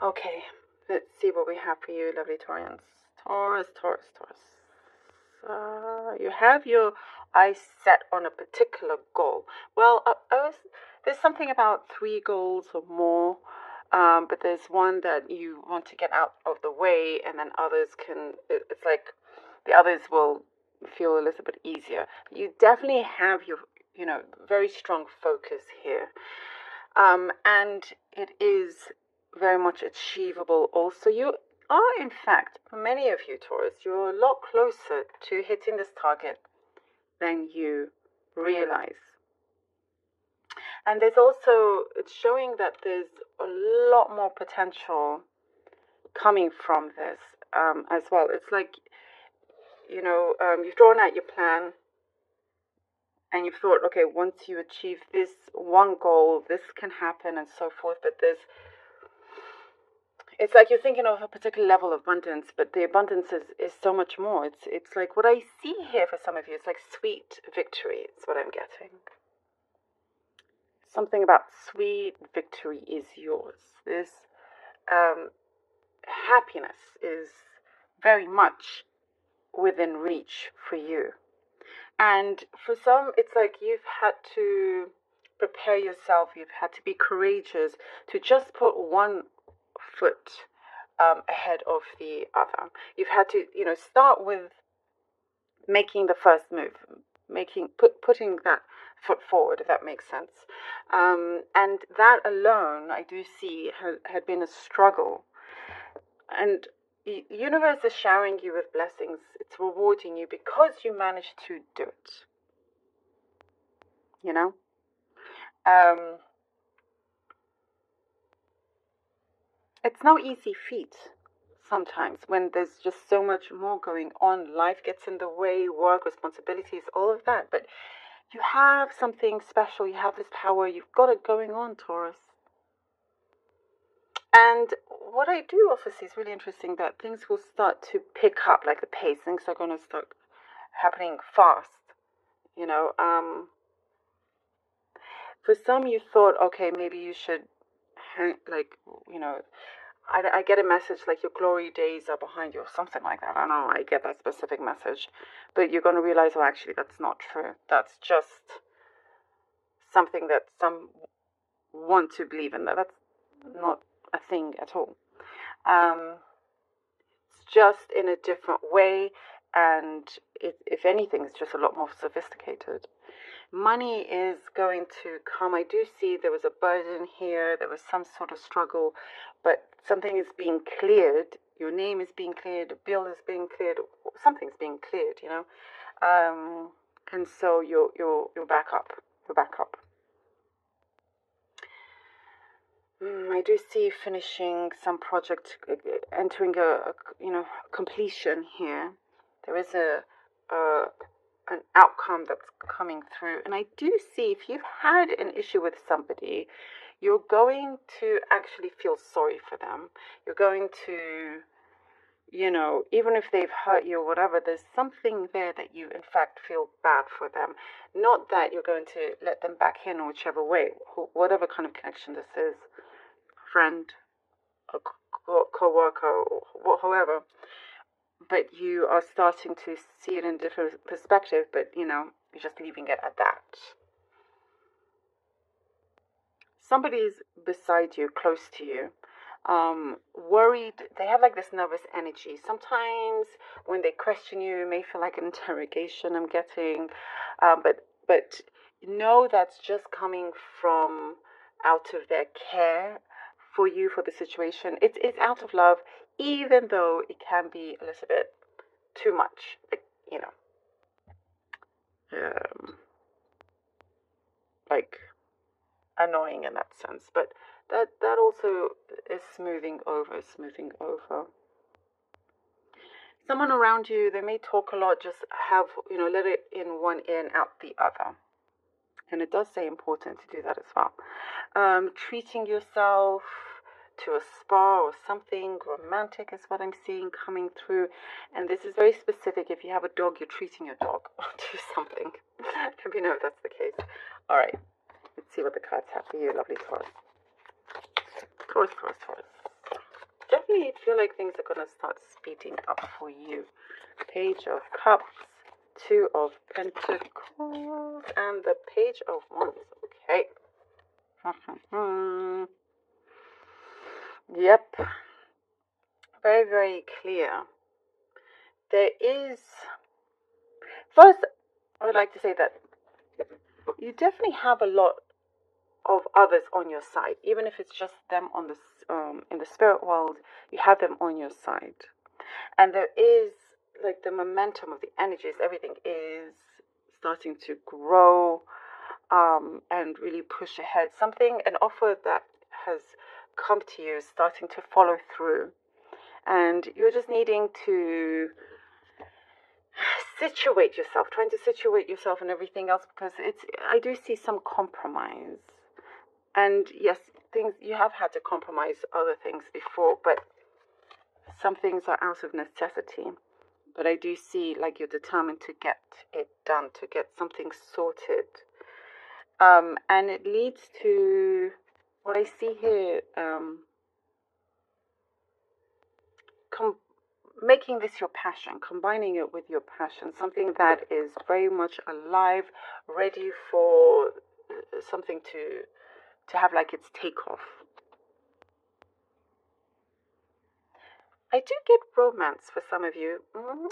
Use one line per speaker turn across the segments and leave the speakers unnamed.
Okay, let's see what we have for you, lovely Taurians. Taurus, Taurus, Taurus. You have your eyes set on a particular goal. Well, there's something about 3 goals or more, but there's one that you want to get out of the way, and then others it's like the others will feel a little bit easier. You definitely have your, very strong focus here. And it is very much achievable also. You are, in fact, for many of you, Taurus, you're a lot closer to hitting this target than you realize. And it's showing that there's a lot more potential coming from this as well. It's like, you've drawn out your plan and you've thought, okay, once you achieve this one goal, this can happen and so forth, but it's like you're thinking of a particular level of abundance, but the abundance is so much more. It's like what I see here for some of you, it's like sweet victory. It's what I'm getting. Something about sweet victory is yours. This happiness is very much within reach for you. And for some, it's like you've had to prepare yourself. You've had to be courageous to just put one foot ahead of the other. You've had to, start with making the first move, putting that foot forward, if that makes sense. And that alone, I do see, had been a struggle. And the universe is showering you with blessings. It's rewarding you because you managed to do it. It's no easy feat sometimes when there's just so much more going on. Life gets in the way, work, responsibilities, all of that. But you have something special. You have this power. You've got it going on, Taurus. And what I do also see is really interesting, that things will start to pick up, like the pace. Things are going to start happening fast, For some, you thought, okay, maybe you should, I get a message like your glory days are behind you or something like that. I don't know, I get that specific message. But you're going to realize, oh, actually, that's not true. That's just something that some want to believe in. That's not a thing at all. It's just in a different way, and if anything, it's just a lot more sophisticated. Money is going to come. I do see there was a burden here. There was some sort of struggle, but something is being cleared. Your name is being cleared. A bill is being cleared. Something's being cleared, and so you're back up. You're back up. I do see finishing some project, entering a completion here. There is an outcome that's coming through, and I do see if you've had an issue with somebody, you're going to actually feel sorry for them. You're going to, even if they've hurt you or whatever, there's something there that you in fact feel bad for them. Not that you're going to let them back in whichever way, whatever kind of connection this is. Friend, a co-worker, or however, but you are starting to see it in a different perspective, but you're just leaving it at that. Somebody's beside you, close to you, worried. They have like this nervous energy. Sometimes when they question you, it may feel like an interrogation, I'm getting, but know that's just coming from out of their care for you, for the situation. It's out of love, even though it can be a little bit too much, like annoying in that sense. But that also is smoothing over. Someone around you, they may talk a lot, just have, let it in one ear and out the other. And it does say important to do that as well. Treating yourself to a spa or something romantic is what I'm seeing coming through. And this is very specific. If you have a dog, you're treating your dog to something. Let me know if that's the case. All right. Let's see what the cards have for you, lovely Taurus. Taurus. definitely feel like things are going to start speeding up for you. Page of Cups, Two of Pentacles, and the Page of Wands. Okay. Yep. Very, very clear. There is... First, I would like to say that you definitely have a lot of others on your side. Even if it's just them on the in the spirit world, you have them on your side. And there is, like, the momentum of the energies, everything is starting to grow and really push ahead. An offer that has come to you is starting to follow through. And you're just needing to trying to situate yourself and everything else, because I do see some compromise. And yes, you have had to compromise other things before, but some things are out of necessity. But I do see, like, you're determined to get it done, to get something sorted. And it leads to what I see here, making this your passion, combining it with your passion, something that is very much alive, ready for something to have, like, its takeoff. I do get romance for some of you.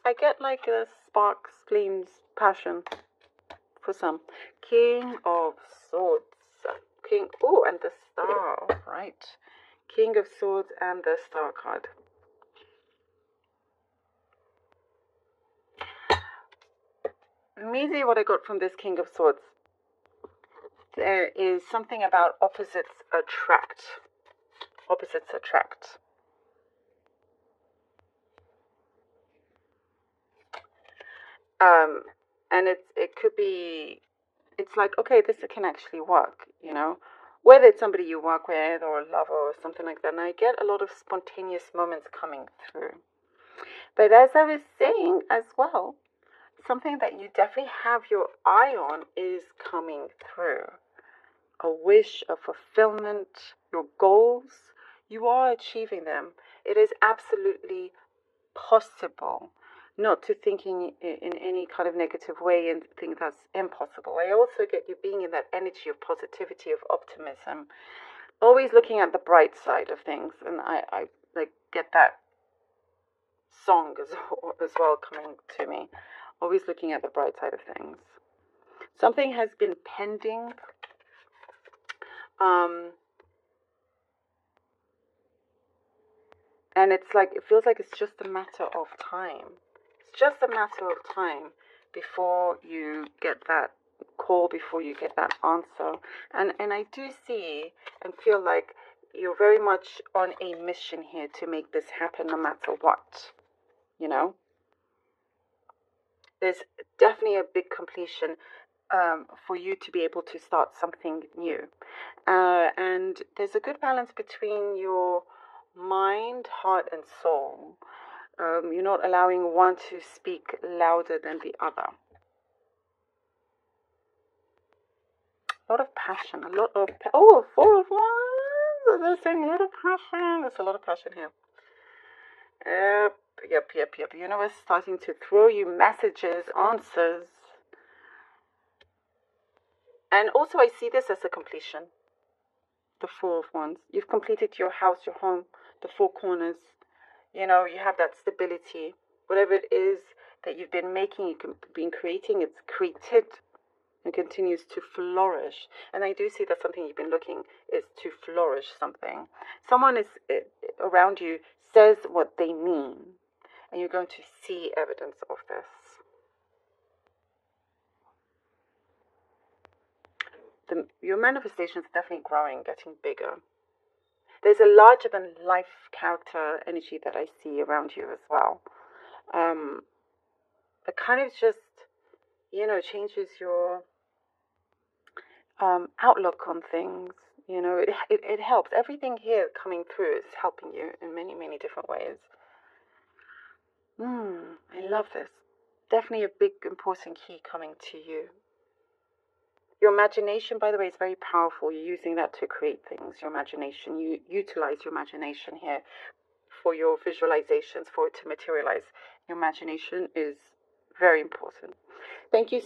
I get, like, a sparks, flames, passion for some. King of Swords. And the Star, right? King of Swords and the Star card. Immediately what I got from this King of Swords, there is something about opposites attract. Opposites attract. And it could be, it's like, okay, this can actually work, you know, whether it's somebody you work with or a lover or something like that. And I get a lot of spontaneous moments coming through. But as I was saying as well, something that you definitely have your eye on is coming through. A wish, a fulfillment, your goals, you are achieving them. It is absolutely possible. Not to thinking in any kind of negative way and think that's impossible. I also get you being in that energy of positivity, of optimism, always looking at the bright side of things. And I like get that song as well coming to me. Always looking at the bright side of things. Something has been pending. And it's like, it feels like it's just a matter of time. It's just a matter of time before you get that call, before you get that answer. And I do see and feel like you're very much on a mission here to make this happen no matter what, you know? There's definitely a big completion for you to be able to start something new. And there's a good balance between your mind, heart, and soul. You're not allowing one to speak louder than the other. A lot of passion, a lot of... Four of Wands! They're saying a lot of passion. There's a lot of passion here. Yep. The universe is starting to throw you messages, answers. And also I see this as a completion. The Four of Wands. You've completed your house, your home, the four corners. You know, you have that stability. Whatever it is that you've been making, you've been creating, it's created and continues to flourish. And I do see that something you've been looking is to flourish something. Someone is around you says what they mean, and you're going to see evidence of this. Your manifestation is definitely growing, getting bigger. There's a larger than life character energy that I see around you as well. It kind of just, you know, changes your outlook on things. You know, it helps. Everything here coming through is helping you in many, many different ways. I love this. Definitely a big, important key coming to you. Your imagination, by the way, is very powerful. You're using that to create things. Your imagination, you utilize your imagination here for your visualizations, for it to materialize. Your imagination is very important. Thank you.